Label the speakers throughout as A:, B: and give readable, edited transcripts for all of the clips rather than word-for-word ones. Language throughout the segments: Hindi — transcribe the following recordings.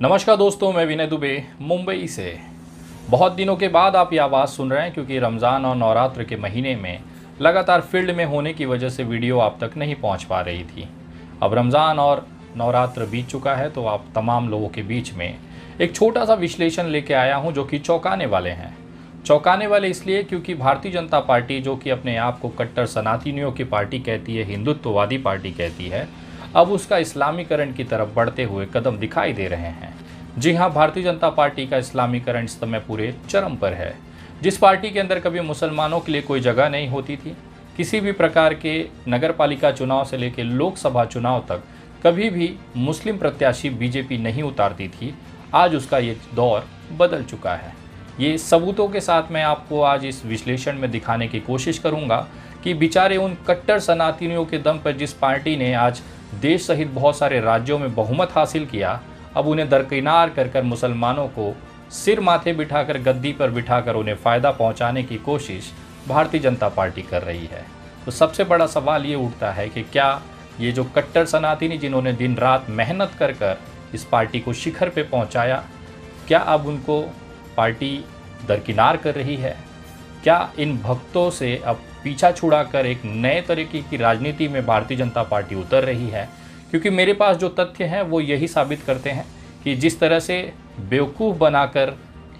A: नमस्कार दोस्तों, मैं विनय दुबे मुंबई से। बहुत दिनों के बाद आप ये आवाज़ सुन रहे हैं क्योंकि रमज़ान और नवरात्र के महीने में लगातार फील्ड में होने की वजह से वीडियो आप तक नहीं पहुंच पा रही थी। अब रमज़ान और नवरात्र बीत चुका है तो आप तमाम लोगों के बीच में एक छोटा सा विश्लेषण लेके आया हूँ जो कि चौंकाने वाले हैं। चौंकाने वाले इसलिए क्योंकि भारतीय जनता पार्टी, जो कि अपने आप को कट्टर सनातनियों की पार्टी कहती है, हिंदुत्ववादी पार्टी कहती है, अब उसका इस्लामीकरण की तरफ बढ़ते हुए कदम दिखाई दे रहे हैं। जी हाँ, भारतीय जनता पार्टी का इस्लामीकरण इस समय पूरे चरम पर है। जिस पार्टी के अंदर कभी मुसलमानों के लिए कोई जगह नहीं होती थी, किसी भी प्रकार के नगरपालिका चुनाव से लेकर लोकसभा चुनाव तक कभी भी मुस्लिम प्रत्याशी बीजेपी नहीं उतारती थी, आज उसका ये दौर बदल चुका है। ये सबूतों के साथ मैं आपको आज इस विश्लेषण में दिखाने की कोशिश करूंगा कि बेचारे उन कट्टर सनातनियों के दम पर जिस पार्टी ने आज देश सहित बहुत सारे राज्यों में बहुमत हासिल किया, अब उन्हें दरकिनार कर कर मुसलमानों को सिर माथे बिठाकर, गद्दी पर बिठाकर उन्हें फ़ायदा पहुंचाने की कोशिश भारतीय जनता पार्टी कर रही है। तो सबसे बड़ा सवाल ये उठता है कि क्या ये जो कट्टर सनातनी जिन्होंने दिन रात मेहनत कर कर इस पार्टी को शिखर पे पहुंचाया, क्या अब उनको पार्टी दरकिनार कर रही है? क्या इन भक्तों से अब पीछा छुड़ाकर एक नए तरीके की राजनीति में भारतीय जनता पार्टी उतर रही है? क्योंकि मेरे पास जो तथ्य हैं वो यही साबित करते हैं कि जिस तरह से बेवकूफ़ बनाकर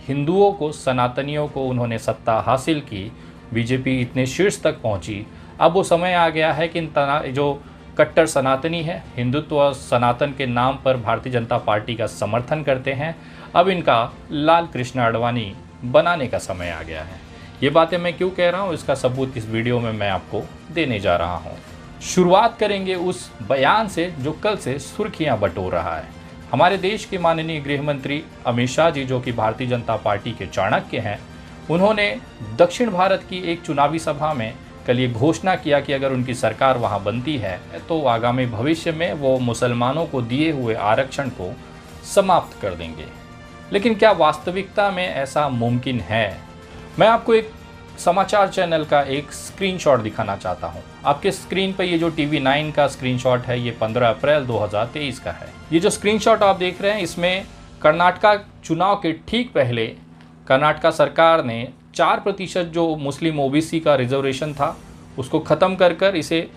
A: हिंदुओं को, सनातनियों को उन्होंने सत्ता हासिल की, बीजेपी इतने शीर्ष तक पहुंची, अब वो समय आ गया है कि जो कट्टर सनातनी है, हिंदुत्व और सनातन के नाम पर भारतीय जनता पार्टी का समर्थन करते हैं, अब इनका लाल कृष्ण आडवाणी बनाने का समय आ गया है। ये बातें मैं क्यों कह रहा हूँ, इसका सबूत इस वीडियो में मैं आपको देने जा रहा हूँ। शुरुआत करेंगे उस बयान से जो कल से सुर्खियां बटोर रहा है। हमारे देश के माननीय गृह मंत्री अमित शाह जी, जो कि भारतीय जनता पार्टी के चाणक्य हैं, उन्होंने दक्षिण भारत की एक चुनावी सभा में कल ये घोषणा किया कि अगर उनकी सरकार वहां बनती है तो आगामी भविष्य में वो मुसलमानों को दिए हुए आरक्षण को समाप्त कर देंगे। लेकिन क्या वास्तविकता में ऐसा मुमकिन है? मैं आपको एक समाचार चैनल का एक स्क्रीनशॉट दिखाना चाहता हूं। आपके स्क्रीन पर ये जो टीवी 9 का स्क्रीनशॉट है, ये 15 अप्रैल 2023 का है। ये जो स्क्रीनशॉट आप देख रहे हैं, इसमें कर्नाटका चुनाव के ठीक पहले कर्नाटका सरकार ने 4% जो मुस्लिम ओबीसी का रिजर्वेशन था उसको ख़त्म कर कर इसे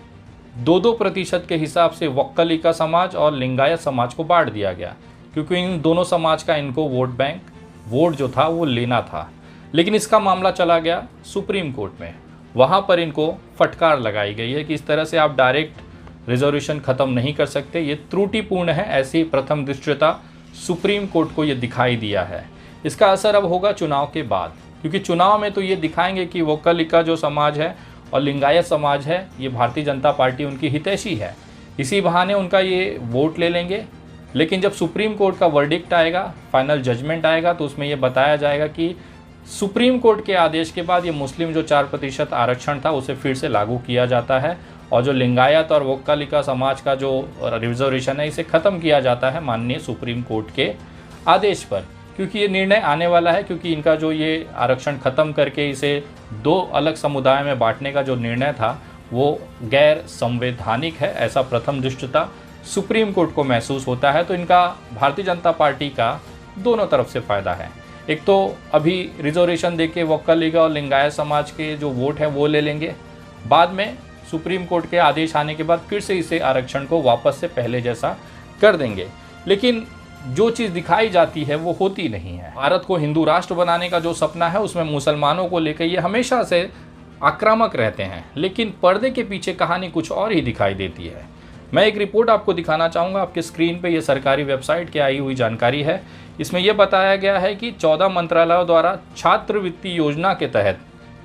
A: 2-2% के हिसाब से वक्कलिका समाज और लिंगायत समाज को बांट दिया गया, क्योंकि इन दोनों समाज का इनको वोट जो था वो लेना था। लेकिन इसका मामला चला गया सुप्रीम कोर्ट में। वहाँ पर इनको फटकार लगाई गई है कि इस तरह से आप डायरेक्ट रिजर्वेशन ख़त्म नहीं कर सकते, ये त्रुटिपूर्ण है। ऐसी प्रथम दृष्टया सुप्रीम कोर्ट को ये दिखाई दिया है। इसका असर अब होगा चुनाव के बाद, क्योंकि चुनाव में तो ये दिखाएंगे कि वक्कलिका जो समाज है और लिंगायत समाज है, ये भारतीय जनता पार्टी उनकी हितैषी है, इसी बहाने उनका ये वोट ले लेंगे। लेकिन जब सुप्रीम कोर्ट का वर्डिक्ट आएगा, फाइनल जजमेंट आएगा, तो उसमें ये बताया जाएगा कि सुप्रीम कोर्ट के आदेश के बाद ये मुस्लिम जो 4% आरक्षण था उसे फिर से लागू किया जाता है, और जो लिंगायत और वक्कलिका समाज का जो रिजर्वेशन है इसे ख़त्म किया जाता है माननीय सुप्रीम कोर्ट के आदेश पर। क्योंकि ये निर्णय आने वाला है, क्योंकि इनका जो ये आरक्षण ख़त्म करके इसे 2 अलग समुदाय में बांटने का जो निर्णय था वो गैर संवैधानिक है, ऐसा प्रथम दृष्टया सुप्रीम कोर्ट को महसूस होता है। तो इनका भारतीय जनता पार्टी का दोनों तरफ से फ़ायदा है। एक तो अभी रिजर्वेशन देके वक्कलिका और लिंगायत समाज के जो वोट है वो ले लेंगे, बाद में सुप्रीम कोर्ट के आदेश आने के बाद फिर से इसे आरक्षण को वापस से पहले जैसा कर देंगे। लेकिन जो चीज़ दिखाई जाती है वो होती नहीं है। भारत को हिंदू राष्ट्र बनाने का जो सपना है उसमें मुसलमानों को लेकर ये हमेशा से आक्रामक रहते हैं, लेकिन पर्दे के पीछे कहानी कुछ और ही दिखाई देती है। मैं एक रिपोर्ट आपको दिखाना चाहूँगा। आपके स्क्रीन पे ये सरकारी वेबसाइट की आई हुई जानकारी है। इसमें यह बताया गया है कि 14 मंत्रालयों द्वारा छात्रवृत्ति योजना के तहत,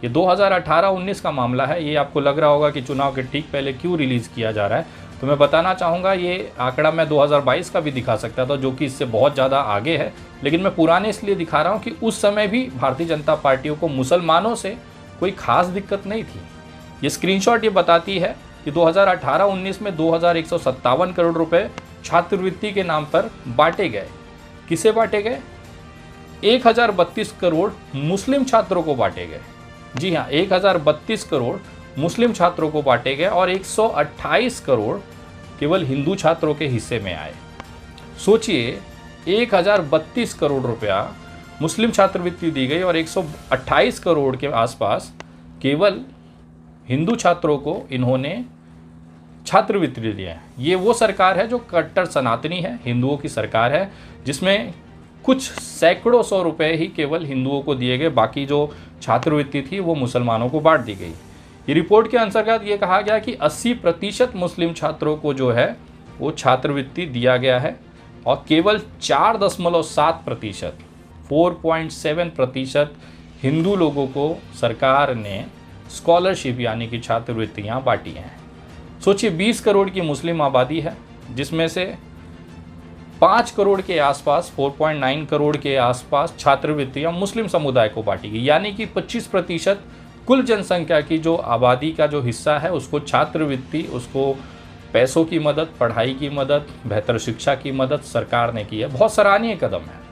A: ये 2018-19 का मामला है। ये आपको लग रहा होगा कि चुनाव के ठीक पहले क्यों रिलीज़ किया जा रहा है, तो मैं बताना चाहूँगा ये आंकड़ा मैं 2022 का भी दिखा सकता था, जो कि इससे बहुत ज़्यादा आगे है। लेकिन मैं पुराने इसलिए दिखा रहा हूँ कि उस समय भी भारतीय जनता पार्टियों को मुसलमानों से कोई खास दिक्कत नहीं थी। ये स्क्रीनशॉट ये बताती है कि 2018-19 में 2157 करोड़ रुपए छात्रवृत्ति के नाम पर बांटे गए। किसे बांटे गए? 1032 करोड़ मुस्लिम छात्रों को बांटे गए। जी हाँ, 1032 करोड़ मुस्लिम छात्रों को बांटे गए और 128 करोड़ केवल हिंदू छात्रों के हिस्से में आए। सोचिए 1032 करोड़ रुपया मुस्लिम छात्रवृत्ति दी गई और 128 करोड़ के आसपास केवल हिंदू छात्रों को इन्होंने छात्रवृत्ति दिया है। ये वो सरकार है जो कट्टर सनातनी है, हिंदुओं की सरकार है, जिसमें कुछ सैकड़ों सौ रुपए ही केवल हिंदुओं को दिए गए, बाकी जो छात्रवृत्ति थी वो मुसलमानों को बांट दी गई। ये रिपोर्ट के अंतर्गत ये कहा गया कि 80% मुस्लिम छात्रों को जो है वो छात्रवृत्ति दिया गया है और केवल 4.7% 4.7% हिंदू लोगों को सरकार ने स्कॉलरशिप यानी कि छात्रवृत्तियाँ बांटी हैं। सोचिए 20 करोड़ की मुस्लिम आबादी है, जिसमें से 5 करोड़ के आसपास 4.9 करोड़ के आसपास छात्रवृत्तियाँ मुस्लिम समुदाय को बांटी गई, यानी कि 25% कुल जनसंख्या की जो आबादी का जो हिस्सा है उसको छात्रवृत्ति, उसको पैसों की मदद, पढ़ाई की मदद, बेहतर शिक्षा की मदद सरकार ने की है। बहुत सराहनीय कदम है।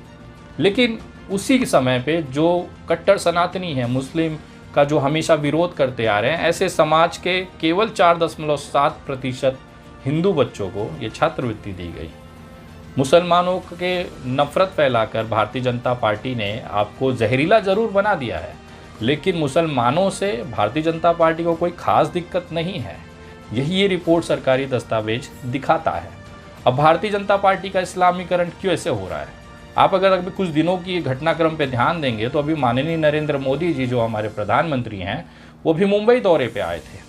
A: लेकिन उसी समय पे जो कट्टर सनातनी है, मुस्लिम का जो हमेशा विरोध करते आ रहे हैं, ऐसे समाज के केवल 4.7% हिंदू बच्चों को ये छात्रवृत्ति दी गई। मुसलमानों के नफरत फैलाकर भारतीय जनता पार्टी ने आपको जहरीला ज़रूर बना दिया है, लेकिन मुसलमानों से भारतीय जनता पार्टी को कोई खास दिक्कत नहीं है। यही ये रिपोर्ट सरकारी दस्तावेज दिखाता है। अब भारतीय जनता पार्टी का इस्लामीकरण क्यों ऐसे हो रहा है? आप अगर अभी कुछ दिनों की घटनाक्रम पे ध्यान देंगे तो अभी माननीय नरेंद्र मोदी जी जो हमारे प्रधानमंत्री हैं वो भी मुंबई दौरे पे आए थे।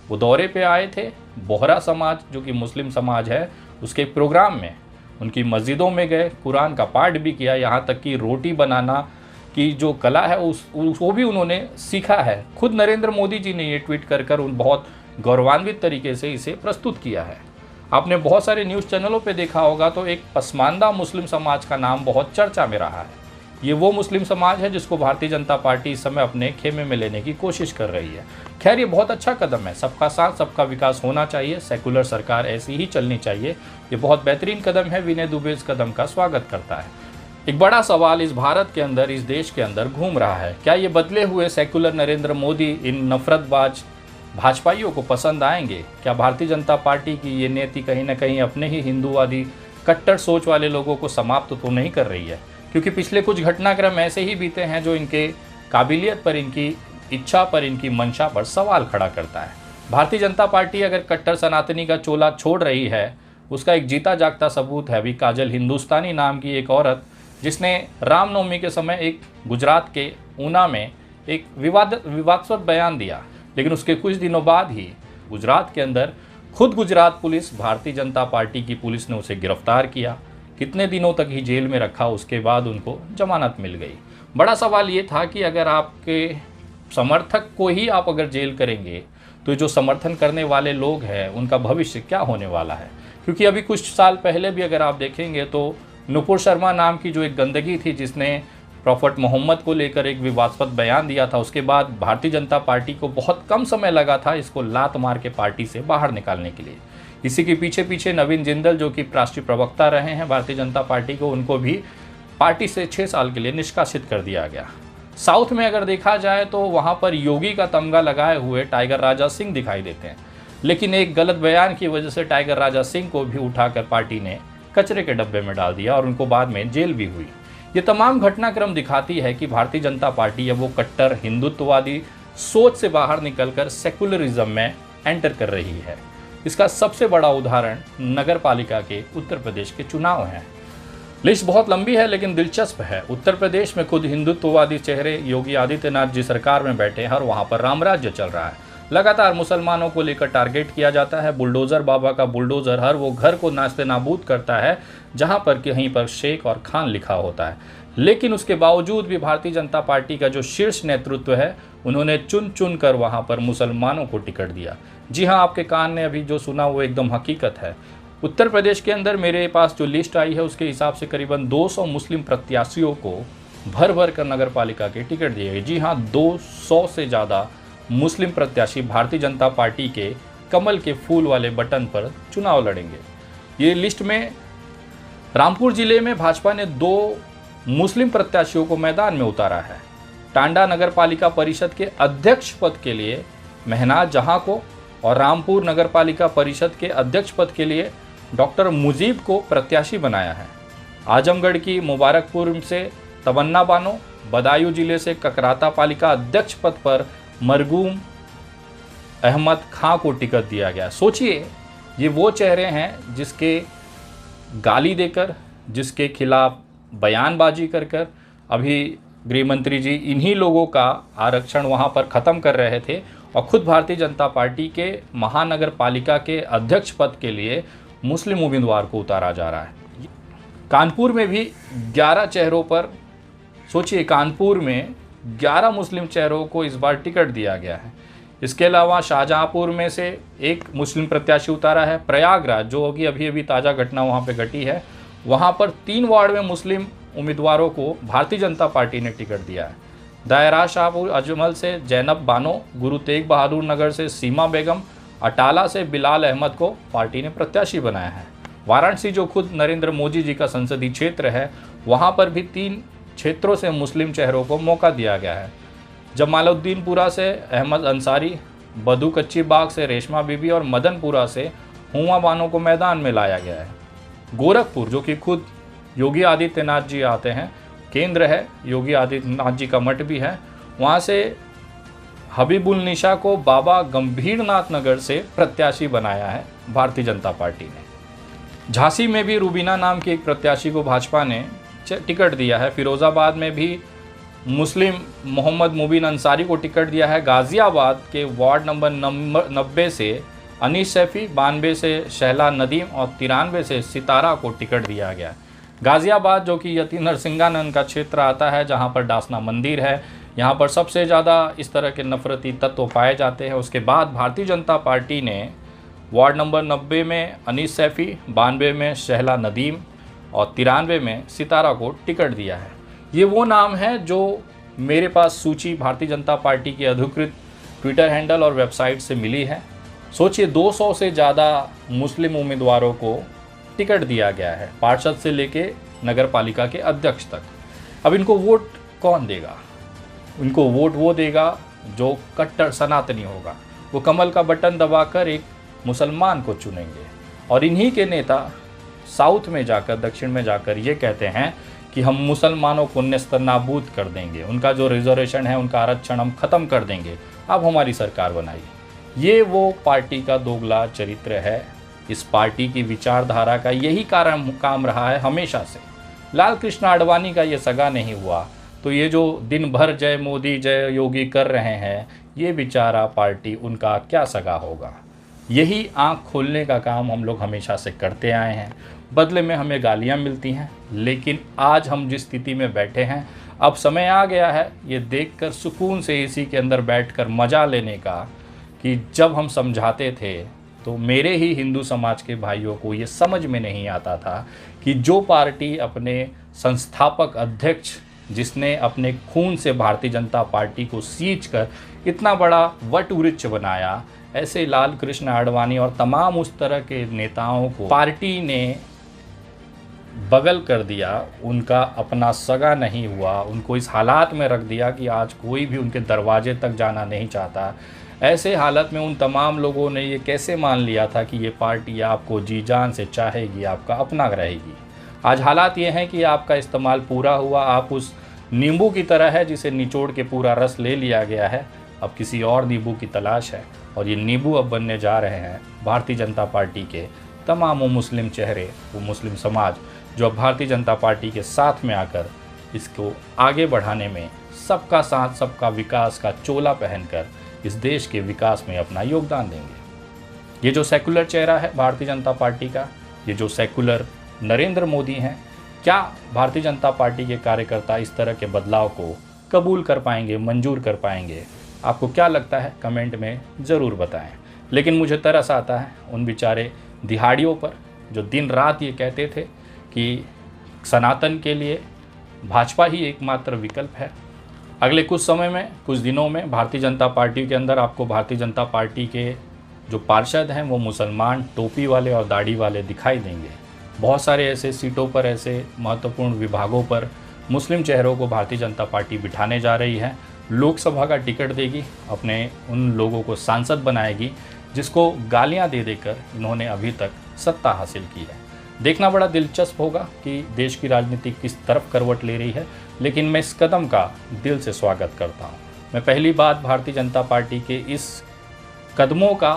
A: वो दौरे पे आए थे, बोहरा समाज जो कि मुस्लिम समाज है उसके प्रोग्राम में उनकी मस्जिदों में गए, कुरान का पाठ भी किया, यहाँ तक कि रोटी बनाना की जो कला है वो भी उन्होंने सीखा है। खुद नरेंद्र मोदी जी ने ये ट्वीट कर उन बहुत गौरवान्वित तरीके से इसे प्रस्तुत किया है। आपने बहुत सारे न्यूज़ चैनलों पे देखा होगा तो एक पसमानदा मुस्लिम समाज का नाम बहुत चर्चा में रहा है। ये वो मुस्लिम समाज है जिसको भारतीय जनता पार्टी इस समय अपने खेमे में लेने की कोशिश कर रही है। खैर, ये बहुत अच्छा कदम है। सबका साथ सबका विकास होना चाहिए, सेकुलर सरकार ऐसी ही चलनी चाहिए। ये बहुत बेहतरीन कदम है। विनय दुबे इस कदम का स्वागत करता है। एक बड़ा सवाल इस भारत के अंदर, इस देश के अंदर घूम रहा है, क्या ये बदले हुए सेकुलर नरेंद्र मोदी इन नफरतबाज भाजपाइयों को पसंद आएंगे? क्या भारतीय जनता पार्टी की ये नीति कहीं ना कहीं अपने ही हिंदूवादी कट्टर सोच वाले लोगों को समाप्त तो नहीं कर रही है? क्योंकि पिछले कुछ घटनाक्रम ऐसे ही बीते हैं जो इनके काबिलियत पर, इनकी इच्छा पर, इनकी मंशा पर सवाल खड़ा करता है। भारतीय जनता पार्टी अगर कट्टर सनातनी का चोला छोड़ रही है, उसका एक जीता जागता सबूत है अभी काजल हिंदुस्तानी नाम की एक औरत, जिसने रामनवमी के समय एक गुजरात के ऊना में एक विवादास्पद बयान दिया, लेकिन उसके कुछ दिनों बाद ही गुजरात के अंदर खुद गुजरात पुलिस, भारतीय जनता पार्टी की पुलिस ने उसे गिरफ्तार किया। कितने दिनों तक ही जेल में रखा, उसके बाद उनको जमानत मिल गई। बड़ा सवाल ये था कि अगर आपके समर्थक को ही आप अगर जेल करेंगे तो जो समर्थन करने वाले लोग हैं उनका भविष्य क्या होने वाला है? क्योंकि अभी कुछ साल पहले भी अगर आप देखेंगे तो नुपुर शर्मा नाम की जो एक गंदगी थी जिसने प्रॉफेट मोहम्मद को लेकर एक विवादास्पद बयान दिया था, उसके बाद भारतीय जनता पार्टी को बहुत कम समय लगा था इसको लात मार के पार्टी से बाहर निकालने के लिए। इसी के पीछे नवीन जिंदल जो कि राष्ट्रीय प्रवक्ता रहे हैं भारतीय जनता पार्टी को, उनको भी पार्टी से 6 साल के लिए निष्कासित कर दिया गया। साउथ में अगर देखा जाए तो वहाँ पर योगी का तमगा लगाए हुए टाइगर राजा सिंह दिखाई देते हैं, लेकिन एक गलत बयान की वजह से टाइगर राजा सिंह को भी उठाकर पार्टी ने कचरे के डब्बे में डाल दिया और उनको बाद में जेल भी हुई। ये तमाम घटनाक्रम दिखाती है कि भारतीय जनता पार्टी अब वो कट्टर हिंदुत्ववादी सोच से बाहर निकलकर सेकुलरिज्म में एंटर कर रही है। इसका सबसे बड़ा उदाहरण नगर पालिका के उत्तर प्रदेश के चुनाव हैं। लिस्ट बहुत लंबी है लेकिन दिलचस्प है। उत्तर प्रदेश में खुद हिंदुत्ववादी चेहरे योगी आदित्यनाथ जी सरकार में बैठे हैं और वहाँ पर राम राज्य चल रहा है। लगातार मुसलमानों को लेकर टारगेट किया जाता है। बुलडोज़र बाबा का बुलडोज़र हर वो घर को नास्ते नाबूद करता है जहां पर कहीं पर शेख और खान लिखा होता है। लेकिन उसके बावजूद भी भारतीय जनता पार्टी का जो शीर्ष नेतृत्व है उन्होंने चुन कर वहां पर मुसलमानों को टिकट दिया। जी हाँ, आपके कान ने अभी जो सुना वो एकदम हकीकत है। उत्तर प्रदेश के अंदर मेरे पास जो लिस्ट आई है उसके हिसाब से करीबन 200 मुस्लिम प्रत्याशियों को भर कर नगर पालिका के टिकट दिए गए। जी हाँ, 200 से ज़्यादा मुस्लिम प्रत्याशी भारतीय जनता पार्टी के कमल के फूल वाले बटन पर चुनाव लड़ेंगे। ये लिस्ट में रामपुर जिले में भाजपा ने 2 मुस्लिम प्रत्याशियों को मैदान में उतारा है। टांडा नगर पालिका परिषद के अध्यक्ष पद के लिए महनाज जहां को और रामपुर नगर पालिका परिषद के अध्यक्ष पद के लिए डॉक्टर मुजीब को प्रत्याशी बनाया है। आजमगढ़ की मुबारकपुर से तमन्ना बानो, बदायूं जिले से ककराता पालिका अध्यक्ष पद पर मरगूम अहमद खां को टिकट दिया गया। सोचिए, ये वो चेहरे हैं जिसके गाली देकर, जिसके खिलाफ बयानबाजी कर कर अभी गृह मंत्री जी इन्हीं लोगों का आरक्षण वहां पर ख़त्म कर रहे थे और खुद भारतीय जनता पार्टी के महानगर पालिका के अध्यक्ष पद के लिए मुस्लिम उम्मीदवार को उतारा जा रहा है। कानपुर में भी 11 चेहरों पर, सोचिए, कानपुर में 11 मुस्लिम चेहरों को इस बार टिकट दिया गया है। इसके अलावा शाहजहांपुर में से एक मुस्लिम प्रत्याशी उतारा है। प्रयागराज, जो कि अभी अभी ताज़ा घटना वहाँ पे घटी है, वहाँ पर 3 वार्ड में मुस्लिम उम्मीदवारों को भारतीय जनता पार्टी ने टिकट दिया है। दायरा शाहपुर अजमल से जैनब बानो, गुरु तेग बहादुर नगर से सीमा बेगम, अटाला से बिलाल अहमद को पार्टी ने प्रत्याशी बनाया है। वाराणसी, जो खुद नरेंद्र मोदी जी का संसदीय क्षेत्र है, वहाँ पर भी 3 क्षेत्रों से मुस्लिम चेहरों को मौका दिया गया है। जमालुद्दीनपुरा से अहमद अंसारी, बदू कच्ची बाग से रेशमा बीबी और मदनपुरा से हुमा बानो को मैदान में लाया गया है। गोरखपुर, जो कि खुद योगी आदित्यनाथ जी आते हैं, केंद्र है, योगी आदित्यनाथ जी का मठ भी है, वहाँ से हबीबुल निशा को बाबा गंभीरनाथ नगर से प्रत्याशी बनाया है भारतीय जनता पार्टी ने। झांसी में भी रूबीना नाम की एक प्रत्याशी को भाजपा ने टिकट दिया है। फिरोज़ाबाद में भी मुस्लिम मोहम्मद मुबीन अंसारी को टिकट दिया है। गाज़ियाबाद के वार्ड नंबर 90 से अनीस सैफ़ी, 92 से शहला नदीम और 93 से सितारा को टिकट दिया गया। गाज़ियाबाद, जो कि यति नरसिंहानंद का क्षेत्र आता है, जहां पर डासना मंदिर है, यहां पर सबसे ज़्यादा इस तरह के नफरती तत्व पाए जाते हैं। उसके बाद भारतीय जनता पार्टी ने वार्ड नंबर 90 में अनीस सैफ़ी, 92 में शहला नदीम और 93 में सितारा को टिकट दिया है। ये वो नाम है जो मेरे पास सूची भारतीय जनता पार्टी की अधिकृत ट्विटर हैंडल और वेबसाइट से मिली है। सोचिए, 200 से ज़्यादा मुस्लिम उम्मीदवारों को टिकट दिया गया है, पार्षद से लेके नगर पालिका के अध्यक्ष तक। अब इनको वोट कौन देगा? इनको वोट वो देगा जो कट्टर सनातनी होगा। वो कमल का बटन दबाकर एक मुसलमान को चुनेंगे और इन्हीं के नेता साउथ में जाकर, दक्षिण में जाकर ये कहते हैं कि हम मुसलमानों को नेस्तनाबूद कर देंगे, उनका जो रिजर्वेशन है, उनका आरक्षण हम ख़त्म कर देंगे, अब हमारी सरकार बनाइए। ये वो पार्टी का दोगला चरित्र है। इस पार्टी की विचारधारा का यही काम रहा है हमेशा से। लाल कृष्ण आडवाणी का ये सगा नहीं हुआ तो ये जो दिन भर जय मोदी जय योगी कर रहे हैं, ये बेचारा पार्टी उनका क्या सगा होगा। यही आँख खोलने का काम हम लोग हमेशा से करते आए हैं। बदले में हमें गालियाँ मिलती हैं, लेकिन आज हम जिस स्थिति में बैठे हैं, अब समय आ गया है ये देखकर सुकून से एसी के अंदर बैठकर मज़ा लेने का कि जब हम समझाते थे तो मेरे ही हिंदू समाज के भाइयों को ये समझ में नहीं आता था कि जो पार्टी अपने संस्थापक अध्यक्ष, जिसने अपने खून से भारतीय जनता पार्टी को सींच कर इतना बड़ा वट वृक्ष बनाया, ऐसे लाल कृष्ण आडवाणी और तमाम उस तरह के नेताओं को पार्टी ने बगल कर दिया, उनका अपना सगा नहीं हुआ, उनको इस हालात में रख दिया कि आज कोई भी उनके दरवाजे तक जाना नहीं चाहता। ऐसे हालत में उन तमाम लोगों ने ये कैसे मान लिया था कि ये पार्टी आपको जी जान से चाहेगी, आपका अपना रहेगी। आज हालात ये हैं कि आपका इस्तेमाल पूरा हुआ, आप उस नींबू की तरह है जिसे निचोड़ के पूरा रस ले लिया गया है। अब किसी और नींबू की तलाश है और ये नींबू अब बनने जा रहे हैं भारतीय जनता पार्टी के तमाम वो मुस्लिम चेहरे, वो मुस्लिम समाज जो अब भारतीय जनता पार्टी के साथ में आकर इसको आगे बढ़ाने में सबका साथ सबका विकास का चोला पहनकर इस देश के विकास में अपना योगदान देंगे। ये जो सेकुलर चेहरा है भारतीय जनता पार्टी का, ये जो सेकुलर नरेंद्र मोदी हैं, क्या भारतीय जनता पार्टी के कार्यकर्ता इस तरह के बदलाव को कबूल कर पाएंगे, मंजूर कर पाएंगे? आपको क्या लगता है कमेंट में ज़रूर बताएं। लेकिन मुझे तरस आता है उन बेचारे दिहाड़ियों पर जो दिन रात ये कहते थे कि सनातन के लिए भाजपा ही एकमात्र विकल्प है। अगले कुछ समय में, कुछ दिनों में भारतीय जनता पार्टी के अंदर आपको भारतीय जनता पार्टी के जो पार्षद हैं वो मुसलमान, टोपी वाले और दाढ़ी वाले दिखाई देंगे। बहुत सारे ऐसे सीटों पर, ऐसे महत्वपूर्ण विभागों पर मुस्लिम चेहरों को भारतीय जनता पार्टी बिठाने जा रही है। लोकसभा का टिकट देगी, अपने उन लोगों को सांसद बनाएगी जिसको गालियां दे देकर इन्होंने अभी तक सत्ता हासिल की है। देखना बड़ा दिलचस्प होगा कि देश की राजनीति किस तरफ करवट ले रही है, लेकिन मैं इस कदम का दिल से स्वागत करता हूँ। मैं पहली बात भारतीय जनता पार्टी के इस कदमों का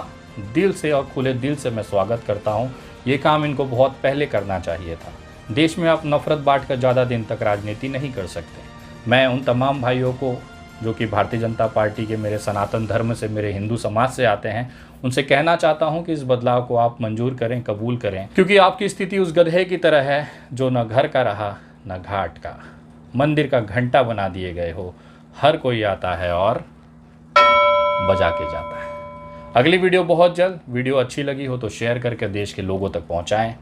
A: दिल से और खुले दिल से मैं स्वागत करता हूँ। ये काम इनको बहुत पहले करना चाहिए था। देश में आप नफरत बांट कर ज़्यादा दिन तक राजनीति नहीं कर सकते। मैं उन तमाम भाइयों को जो कि भारतीय जनता पार्टी के मेरे सनातन धर्म से, मेरे हिंदू समाज से आते हैं, उनसे कहना चाहता हूं कि इस बदलाव को आप मंजूर करें, कबूल करें, क्योंकि आपकी स्थिति उस गधे की तरह है जो न घर का रहा न घाट का। मंदिर का घंटा बना दिए गए हो। हर कोई आता है और बजा के जाता है। अगली वीडियो बहुत जल्द। वीडियो अच्छी लगी हो तो शेयर करके देश के लोगों तक पहुंचाएं।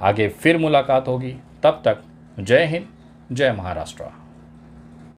A: आगे फिर मुलाकात होगी। तब तक जय हिंद, जय महाराष्ट्र।